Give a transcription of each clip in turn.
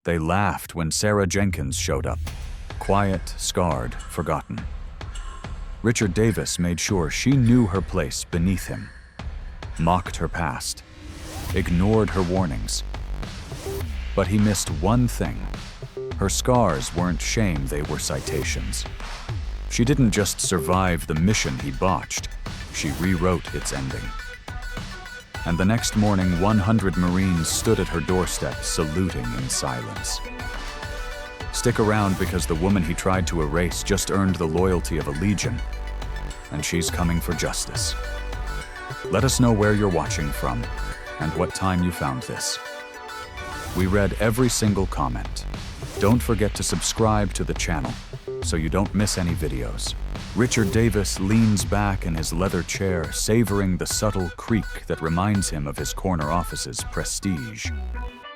They laughed when Sarah Jenkins showed up, quiet, scarred, forgotten. Richard Davis made sure she knew her place beneath him, mocked her past, ignored her warnings. But he missed one thing. Her scars weren't shame, they were citations. She didn't just survive the mission he botched, she rewrote its ending. And the next morning, 100 Marines stood at her doorstep, saluting in silence. Stick around, because the woman he tried to erase just earned the loyalty of a legion, and she's coming for justice. Let us know where you're watching from and what time you found this. We read every single comment. Don't forget to subscribe to the channel so you don't miss any videos. Richard Davis leans back in his leather chair, savoring the subtle creak that reminds him of his corner office's prestige.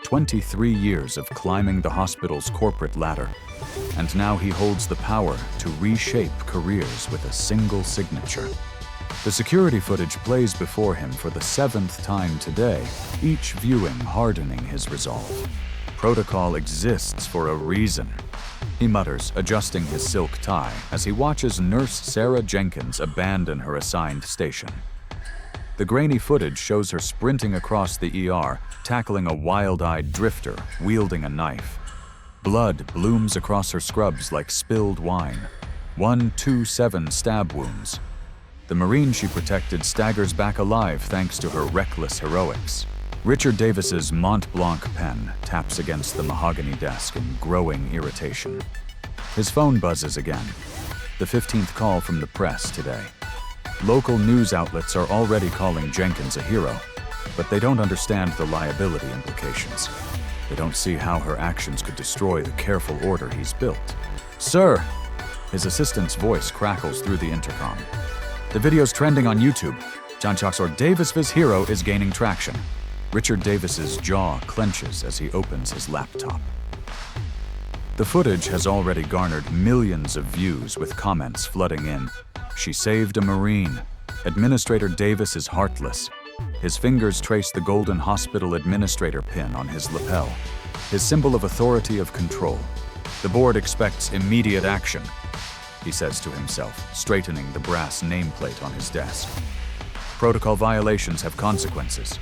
23 years of climbing the hospital's corporate ladder, and now he holds the power to reshape careers with a single signature. The security footage plays before him for the 7th time today, each viewing hardening his resolve. Protocol exists for a reason, he mutters, adjusting his silk tie as he watches Nurse Sarah Jenkins abandon her assigned station. The grainy footage shows her sprinting across the ER, tackling a wild-eyed drifter wielding a knife. Blood blooms across her scrubs like spilled wine. 127 stab wounds. The Marine she protected staggers back alive thanks to her reckless heroics. Richard Davis's Mont Blanc pen taps against the mahogany desk in growing irritation. His phone buzzes again. The 15th call from the press today. Local news outlets are already calling Jenkins a hero, but they don't understand the liability implications. They don't see how her actions could destroy the careful order he's built. "Sir!" His assistant's voice crackles through the intercom. "The video's trending on YouTube. Janchak's Davis's hero is gaining traction." Richard Davis's jaw clenches as he opens his laptop. The footage has already garnered millions of views, with comments flooding in. "She saved a Marine." "Administrator Davis is heartless." His fingers trace the golden hospital administrator pin on his lapel, his symbol of authority, of control. "The board expects immediate action," he says to himself, straightening the brass nameplate on his desk. "Protocol violations have consequences."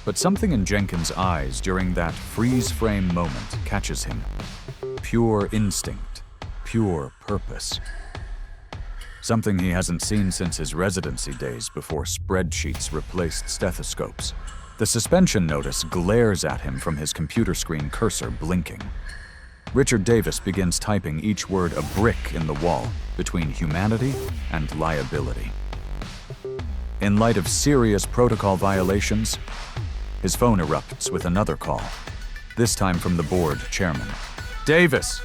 But something in Jenkins' eyes during that freeze-frame moment catches him. Pure instinct, pure purpose. Something he hasn't seen since his residency days, before spreadsheets replaced stethoscopes. The suspension notice glares at him from his computer screen cursor blinking. Richard Davis begins typing, each word a brick in the wall between humanity and liability. In light of serious protocol violations, his phone erupts with another call, this time from the board chairman. "Davis!"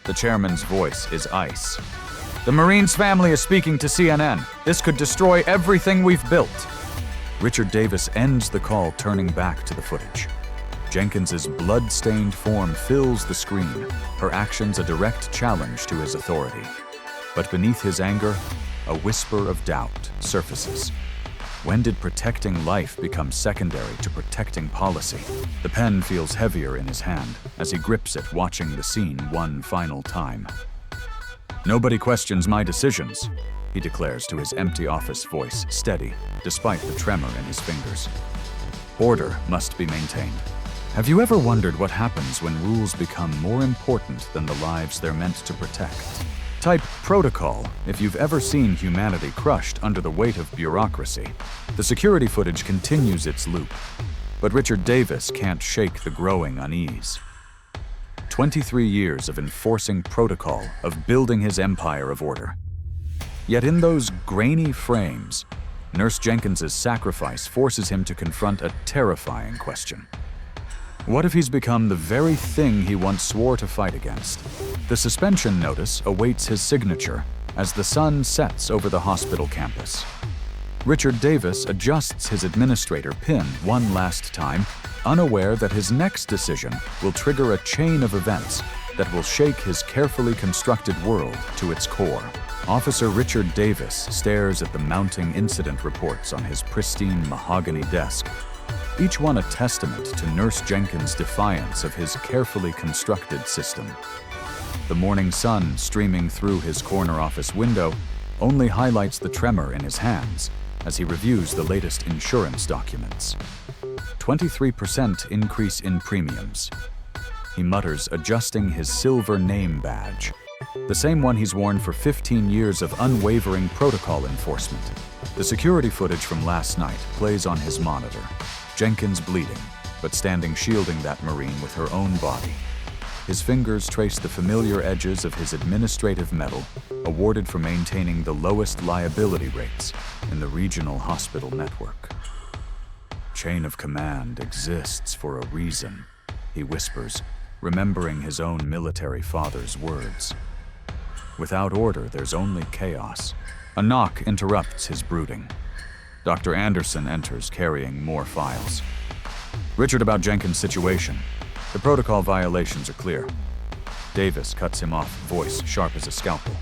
The chairman's voice is ice. "The Marine's family is speaking to CNN. This could destroy everything we've built." Richard Davis ends the call, turning back to the footage. Jenkins's blood-stained form fills the screen, her actions a direct challenge to his authority. But beneath his anger, a whisper of doubt surfaces. When did protecting life become secondary to protecting policy? The pen feels heavier in his hand as he grips it, watching the scene one final time. "Nobody questions my decisions," he declares to his empty office, voice steady despite the tremor in his fingers. "Order must be maintained." Have you ever wondered what happens when rules become more important than the lives they're meant to protect? Type protocol if you've ever seen humanity crushed under the weight of bureaucracy. The security footage continues its loop, but Richard Davis can't shake the growing unease. 23 years of enforcing protocol, of building his empire of order. Yet in those grainy frames, Nurse Jenkins's sacrifice forces him to confront a terrifying question. What if he's become the very thing he once swore to fight against? The suspension notice awaits his signature as the sun sets over the hospital campus. Richard Davis adjusts his administrator pin one last time, unaware that his next decision will trigger a chain of events that will shake his carefully constructed world to its core. Officer Richard Davis stares at the mounting incident reports on his pristine mahogany desk, each one a testament to Nurse Jenkins' defiance of his carefully constructed system. The morning sun streaming through his corner office window only highlights the tremor in his hands as he reviews the latest insurance documents. 23% increase in premiums. He mutters, adjusting his silver name badge, the same one he's worn for 15 years of unwavering protocol enforcement. The security footage from last night plays on his monitor. Jenkins bleeding, but standing shielding that Marine with her own body. His fingers trace the familiar edges of his administrative medal, awarded for maintaining the lowest liability rates in the regional hospital network. Chain of command exists for a reason, he whispers, remembering his own military father's words. Without order, there's only chaos. A knock interrupts his brooding. Dr. Anderson enters, carrying more files. Richard, about Jenkins' situation. The protocol violations are clear. Davis cuts him off, voice sharp as a scalpel.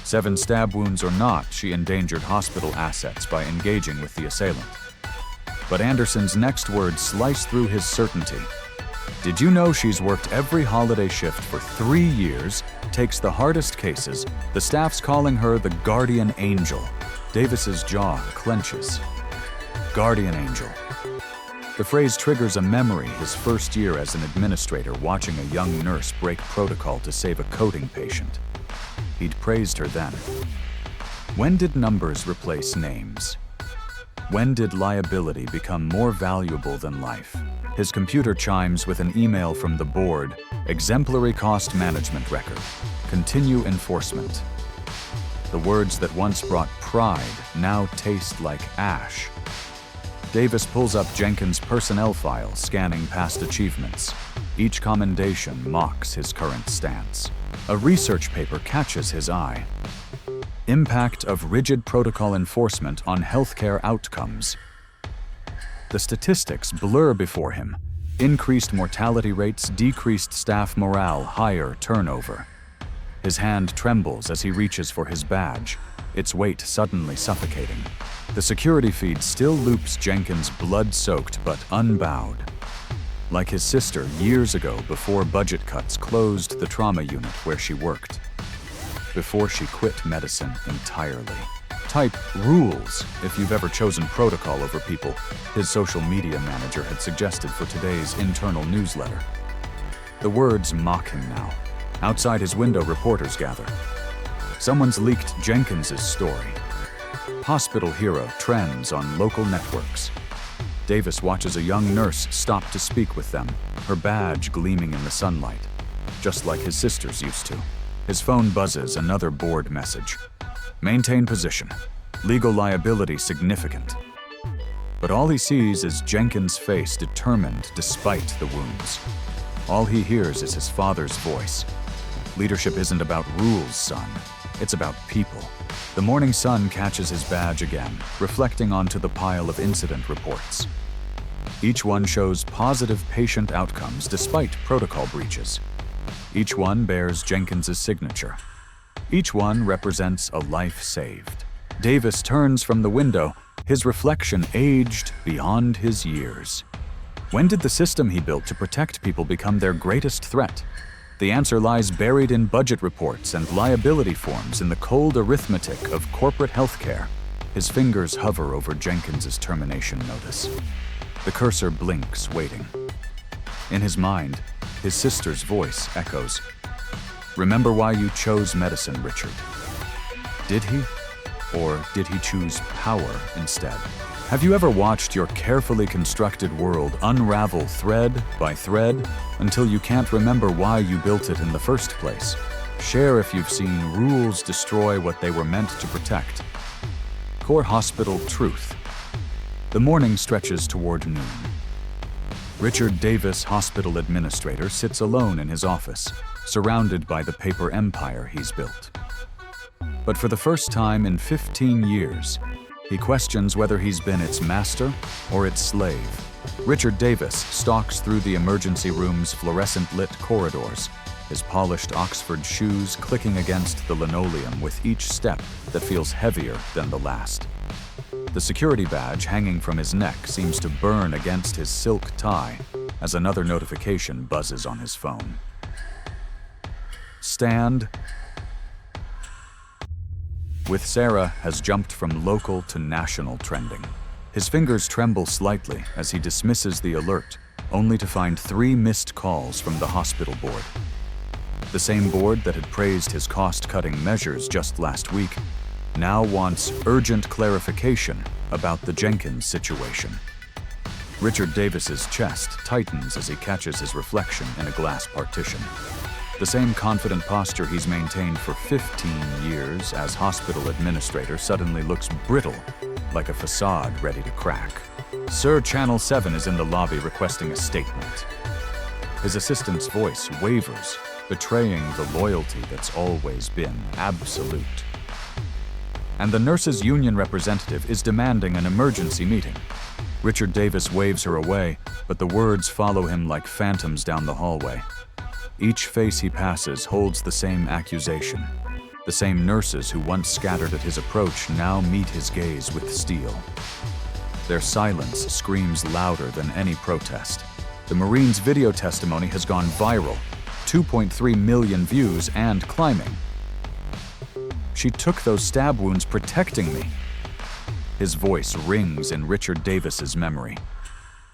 7 stab wounds or not, she endangered hospital assets by engaging with the assailant. But Anderson's next words slice through his certainty. Did you know she's worked every holiday shift for 3 years, takes the hardest cases, the staff's calling her the guardian angel? Davis's jaw clenches. Guardian angel. The phrase triggers a memory his first year as an administrator, watching a young nurse break protocol to save a coding patient. He'd praised her then. When did numbers replace names? When did liability become more valuable than life? His computer chimes with an email from the board. Exemplary cost management record. Continue enforcement. The words that once brought pride now taste like ash. Davis pulls up Jenkins' personnel file, scanning past achievements. Each commendation mocks his current stance. A research paper catches his eye. Impact of rigid protocol enforcement on healthcare outcomes. The statistics blur before him. Increased mortality rates, decreased staff morale, higher turnover. His hand trembles as he reaches for his badge, its weight suddenly suffocating. The security feed still loops Jenkins, blood-soaked but unbowed. Like his sister years ago, before budget cuts closed the trauma unit where she worked. Before she quit medicine entirely. Type rules if you've ever chosen protocol over people, his social media manager had suggested for today's internal newsletter. The words mock him now. Outside his window, reporters gather. Someone's leaked Jenkins' story. Hospital hero trends on local networks. Davis watches a young nurse stop to speak with them, her badge gleaming in the sunlight, just like his sisters used to. His phone buzzes, another board message. Maintain position. Legal liability significant. But all he sees is Jenkins' face, determined despite the wounds. All he hears is his father's voice. Leadership isn't about rules, son. It's about people. The morning sun catches his badge again, reflecting onto the pile of incident reports. Each one shows positive patient outcomes despite protocol breaches. Each one bears Jenkins' signature. Each one represents a life saved. Davis turns from the window, his reflection aged beyond his years. When did the system he built to protect people become their greatest threat? The answer lies buried in budget reports and liability forms in the cold arithmetic of corporate healthcare. His fingers hover over Jenkins' termination notice. The cursor blinks, waiting. In his mind, his sister's voice echoes. Remember why you chose medicine, Richard. Did he? Or did he choose power instead? Have you ever watched your carefully constructed world unravel thread by thread until you can't remember why you built it in the first place? Share if you've seen rules destroy what they were meant to protect. Core Hospital Truth. The morning stretches toward noon. Richard Davis, hospital administrator, sits alone in his office, surrounded by the paper empire he's built. But for the first time in 15 years, he questions whether he's been its master or its slave. Richard Davis stalks through the emergency room's fluorescent-lit corridors, his polished Oxford shoes clicking against the linoleum with each step that feels heavier than the last. The security badge hanging from his neck seems to burn against his silk tie as another notification buzzes on his phone. Stand with Sarah has jumped from local to national trending. His fingers tremble slightly as he dismisses the alert, only to find 3 missed calls from the hospital board. The same board that had praised his cost-cutting measures just last week now wants urgent clarification about the Jenkins situation. Richard Davis's chest tightens as he catches his reflection in a glass partition. The same confident posture he's maintained for 15 years as hospital administrator suddenly looks brittle, like a facade ready to crack. Sir, Channel 7 is in the lobby requesting a statement. His assistant's voice wavers, betraying the loyalty that's always been absolute. And the nurses' union representative is demanding an emergency meeting. Richard Davis waves her away, but the words follow him like phantoms down the hallway. Each face he passes holds the same accusation. The same nurses who once scattered at his approach now meet his gaze with steel. Their silence screams louder than any protest. The Marine's video testimony has gone viral, 2.3 million views and climbing. She took those stab wounds protecting me. His voice rings in Richard Davis's memory.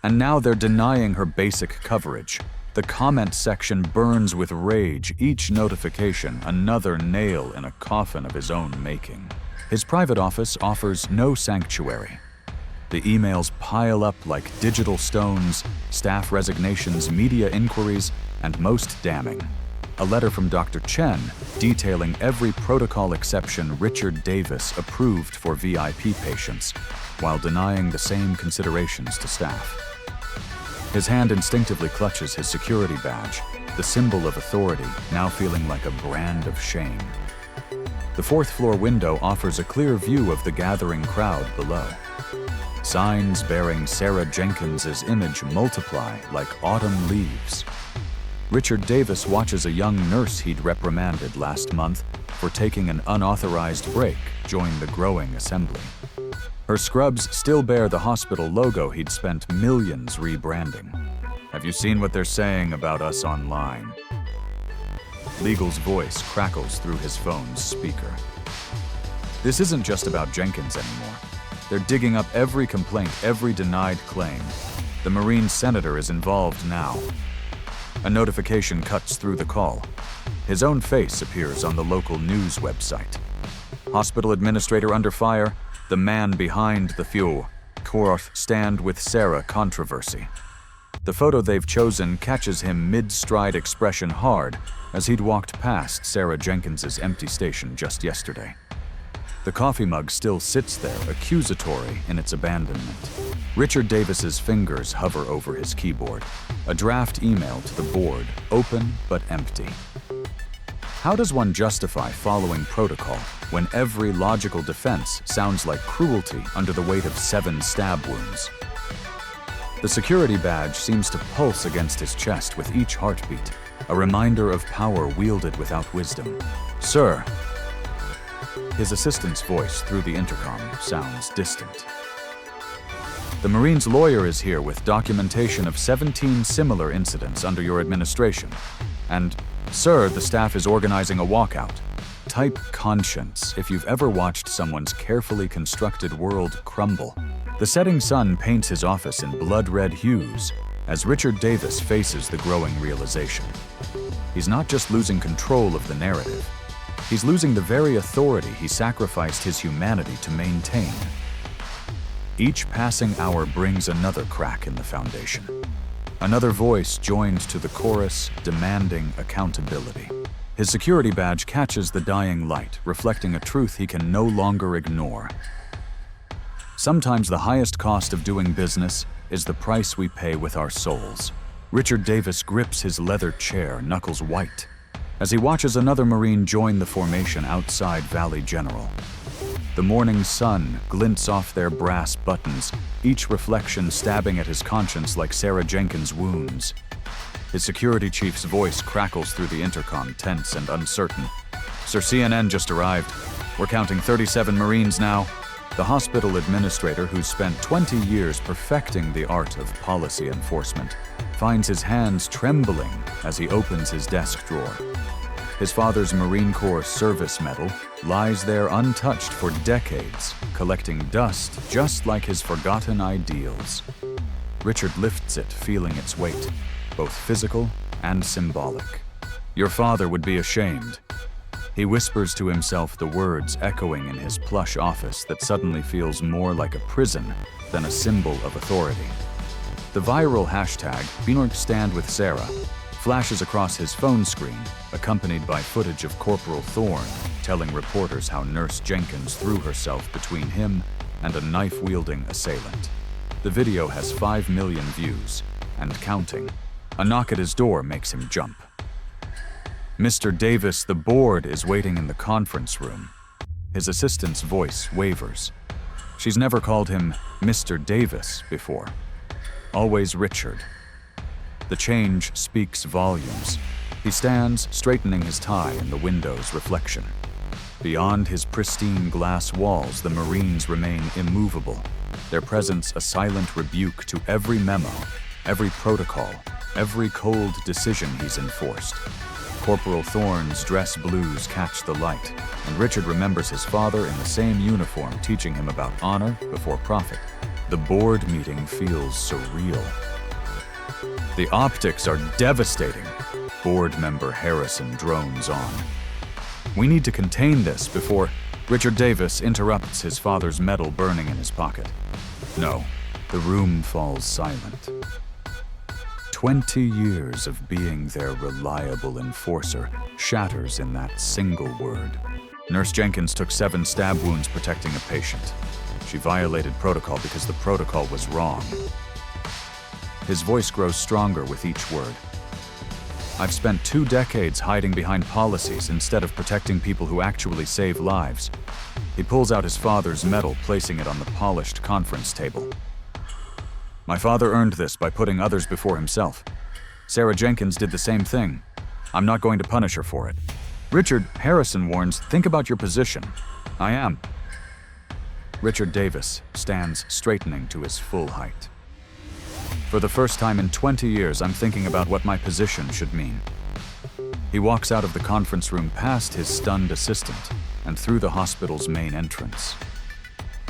And now they're denying her basic coverage. The comment section burns with rage, each notification another nail in a coffin of his own making. His private office offers no sanctuary. The emails pile up like digital stones, staff resignations, media inquiries, and most damning, a letter from Dr. Chen detailing every protocol exception Richard Davis approved for VIP patients, while denying the same considerations to staff. His hand instinctively clutches his security badge, the symbol of authority, now feeling like a brand of shame. The 4th-floor window offers a clear view of the gathering crowd below. Signs bearing Sarah Jenkins's image multiply like autumn leaves. Richard Davis watches a young nurse he'd reprimanded last month for taking an unauthorized break join the growing assembly. Her scrubs still bear the hospital logo he'd spent millions rebranding. Have you seen what they're saying about us online? Legal's voice crackles through his phone's speaker. This isn't just about Jenkins anymore. They're digging up every complaint, every denied claim. The Marine senator is involved now. A notification cuts through the call. His own face appears on the local news website. Hospital administrator under fire, the man behind the fuel. Court stand with Sarah controversy. The photo they've chosen catches him mid-stride expression hard as he'd walked past Sarah Jenkins's empty station just yesterday. The coffee mug still sits there, accusatory in its abandonment. Richard Davis's fingers hover over his keyboard. A draft email to the board, open but empty. How does one justify following protocol when every logical defense sounds like cruelty under the weight of 7 stab wounds? The security badge seems to pulse against his chest with each heartbeat, a reminder of power wielded without wisdom. Sir. His assistant's voice through the intercom sounds distant. The Marine's lawyer is here with documentation of 17 similar incidents under your administration. And, sir, the staff is organizing a walkout. Type conscience if you've ever watched someone's carefully constructed world crumble. The setting sun paints his office in blood-red hues as Richard Davis faces the growing realization. He's not just losing control of the narrative. He's losing the very authority he sacrificed his humanity to maintain. Each passing hour brings another crack in the foundation. Another voice joined to the chorus, demanding accountability. His security badge catches the dying light, reflecting a truth he can no longer ignore. Sometimes the highest cost of doing business is the price we pay with our souls. Richard Davis grips his leather chair, knuckles white, as he watches another Marine join the formation outside Valley General. The morning sun glints off their brass buttons, each reflection stabbing at his conscience like Sarah Jenkins' wounds. His security chief's voice crackles through the intercom, tense and uncertain. Sir, CNN just arrived. We're counting 37 Marines now. The hospital administrator, who's spent 20 years perfecting the art of policy enforcement, finds his hands trembling as he opens his desk drawer. His father's Marine Corps service medal lies there untouched for decades, collecting dust just like his forgotten ideals. Richard lifts it, feeling its weight, both physical and symbolic. "Your father would be ashamed." He whispers to himself, the words echoing in his plush office that suddenly feels more like a prison than a symbol of authority. The viral hashtag, #Stand with Sarah, flashes across his phone screen, accompanied by footage of Corporal Thorne telling reporters how Nurse Jenkins threw herself between him and a knife-wielding assailant. The video has 5 million views, and counting. A knock at his door makes him jump. "Mr. Davis, the board is waiting in the conference room." His assistant's voice wavers. She's never called him Mr. Davis before. Always Richard. The change speaks volumes. He stands, straightening his tie in the window's reflection. Beyond his pristine glass walls, the Marines remain immovable, their presence a silent rebuke to every memo, every protocol, every cold decision he's enforced. Corporal Thorne's dress blues catch the light, and Richard remembers his father in the same uniform teaching him about honor before profit. The board meeting feels surreal. "The optics are devastating," board member Harrison drones on. "We need to contain this before—" Richard Davis interrupts, his father's medal burning in his pocket. No, the room falls silent. 20 years of being their reliable enforcer shatters in that single word. Nurse Jenkins took 7 stab wounds protecting a patient. She violated protocol because the protocol was wrong. His voice grows stronger with each word. "I've spent 2 decades hiding behind policies instead of protecting people who actually save lives." He pulls out his father's medal, placing it on the polished conference table. "My father earned this by putting others before himself. Sarah Jenkins did the same thing. I'm not going to punish her for it." Richard, Harrison warns, "Think about your position." "I am." Richard Davis stands straightening to his full height. "For the first time in 20 years, I'm thinking about what my position should mean." He walks out of the conference room past his stunned assistant and through the hospital's main entrance.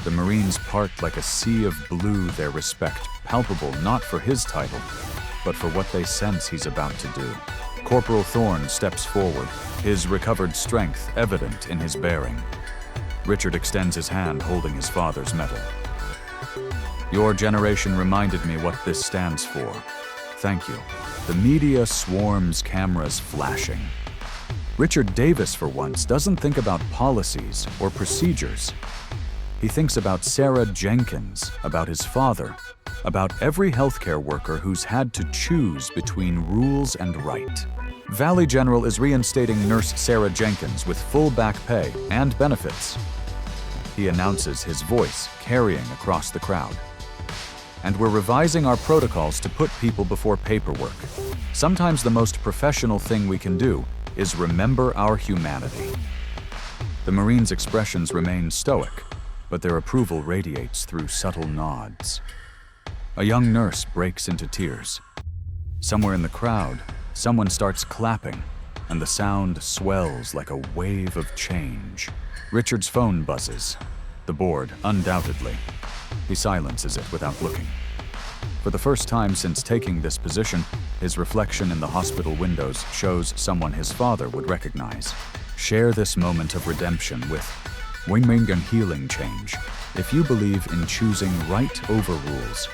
The Marines part like a sea of blue, their respect palpable not for his title, but for what they sense he's about to do. Corporal Thorne steps forward, his recovered strength evident in his bearing. Richard extends his hand, holding his father's medal. "Your generation reminded me what this stands for. Thank you." The media swarms, cameras flashing. Richard Davis, for once, doesn't think about policies or procedures. He thinks about Sarah Jenkins, about his father, about every healthcare worker who's had to choose between rules and right. Valley General is reinstating Nurse Sarah Jenkins with full back pay and benefits. He announces, his voice carrying across the crowd. "And we're revising our protocols to put people before paperwork. Sometimes the most professional thing we can do is remember our humanity." The Marines' expressions remain stoic, but their approval radiates through subtle nods. A young nurse breaks into tears. Somewhere in the crowd, someone starts clapping, and the sound swells like a wave of change. Richard's phone buzzes. The board, undoubtedly. He silences it without looking. For the first time since taking this position, his reflection in the hospital windows shows someone his father would recognize. Share this moment of redemption with winging and healing change, if you believe in choosing right over rules.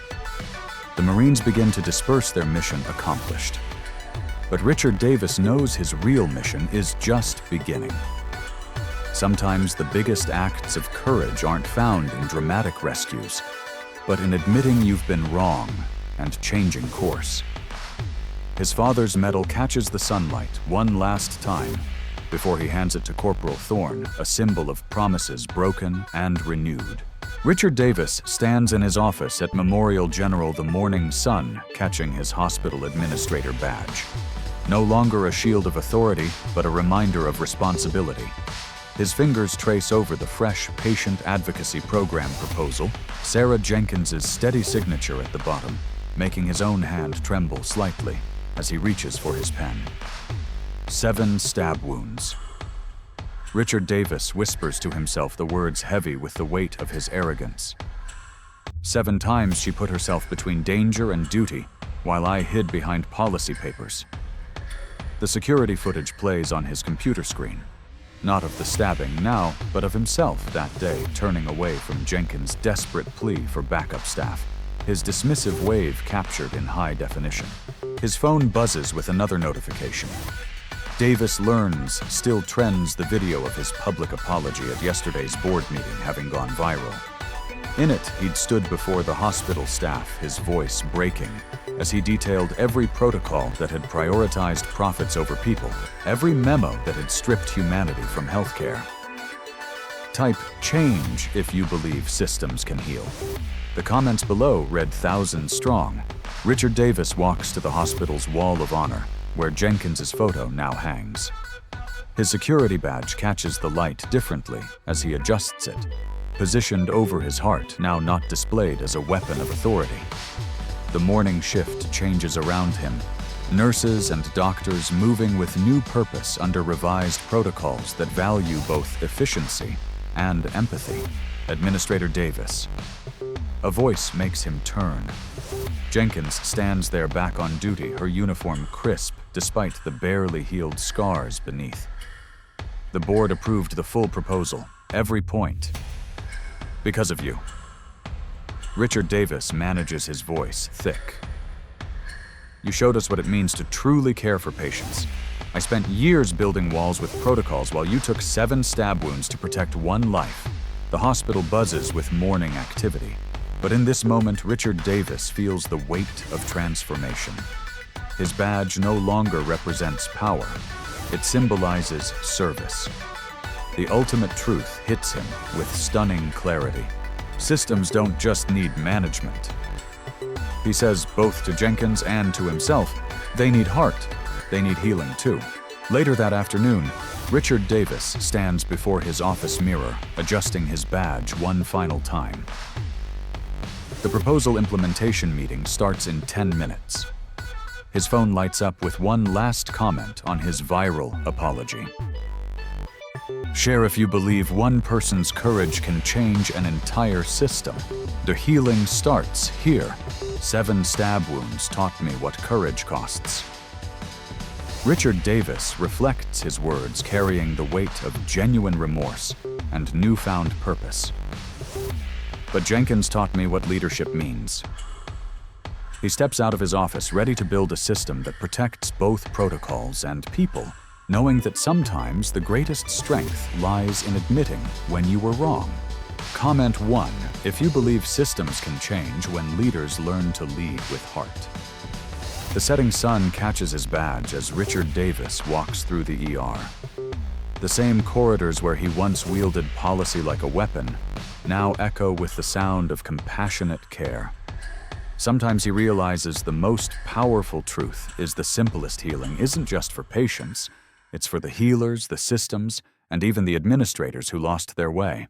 The Marines begin to disperse, their mission accomplished. But Richard Davis knows his real mission is just beginning. Sometimes the biggest acts of courage aren't found in dramatic rescues, but in admitting you've been wrong and changing course. His father's medal catches the sunlight one last time before he hands it to Corporal Thorne, a symbol of promises broken and renewed. Richard Davis stands in his office at Memorial General the morning sun, catching his hospital administrator badge. No longer a shield of authority, but a reminder of responsibility. His fingers trace over the fresh patient advocacy program proposal, Sarah Jenkins' steady signature at the bottom, making his own hand tremble slightly as he reaches for his pen. 7 stab wounds. Richard Davis whispers to himself the words heavy with the weight of his arrogance. 7 times she put herself between danger and duty, while I hid behind policy papers. The security footage plays on his computer screen. Not of the stabbing now, but of himself that day turning away from Jenkins' desperate plea for backup staff, his dismissive wave captured in high definition. His phone buzzes with another notification. Davis learns, still trends the video of his public apology at yesterday's board meeting having gone viral. In it, he'd stood before the hospital staff, his voice breaking, as he detailed every protocol that had prioritized profits over people, every memo that had stripped humanity from healthcare. Type change if you believe systems can heal. The comments below read thousands strong. Richard Davis walks to the hospital's wall of honor, where Jenkins' photo now hangs. His security badge catches the light differently as he adjusts it, positioned over his heart, now not displayed as a weapon of authority. The morning shift changes around him, nurses and doctors moving with new purpose under revised protocols that value both efficiency and empathy. Administrator Davis. A voice makes him turn. Jenkins stands there back on duty, her uniform crisp despite the barely healed scars beneath. The board approved the full proposal, every point. Because of you. Richard Davis manages his voice thick. You showed us what it means to truly care for patients. I spent years building walls with protocols while you took 7 stab wounds to protect 1 life. The hospital buzzes with mourning activity. But in this moment, Richard Davis feels the weight of transformation. His badge no longer represents power. It symbolizes service. The ultimate truth hits him with stunning clarity. Systems don't just need management. He says both to Jenkins and to himself, they need heart. They need healing too. Later that afternoon, Richard Davis stands before his office mirror, adjusting his badge one final time. The proposal implementation meeting starts in 10 minutes. His phone lights up with one last comment on his viral apology. Share if you believe one person's courage can change an entire system. The healing starts here. 7 stab wounds taught me what courage costs. Richard Davis reflects his words, carrying the weight of genuine remorse and newfound purpose. But Jenkins taught me what leadership means. He steps out of his office ready to build a system that protects both protocols and people, knowing that sometimes the greatest strength lies in admitting when you were wrong. Comment 1 if you believe systems can change when leaders learn to lead with heart. The setting sun catches his badge as Richard Davis walks through the ER. The same corridors where he once wielded policy like a weapon now echo with the sound of compassionate care. Sometimes he realizes the most powerful truth is the simplest healing isn't just for patients, it's for the healers, the systems, and even the administrators who lost their way.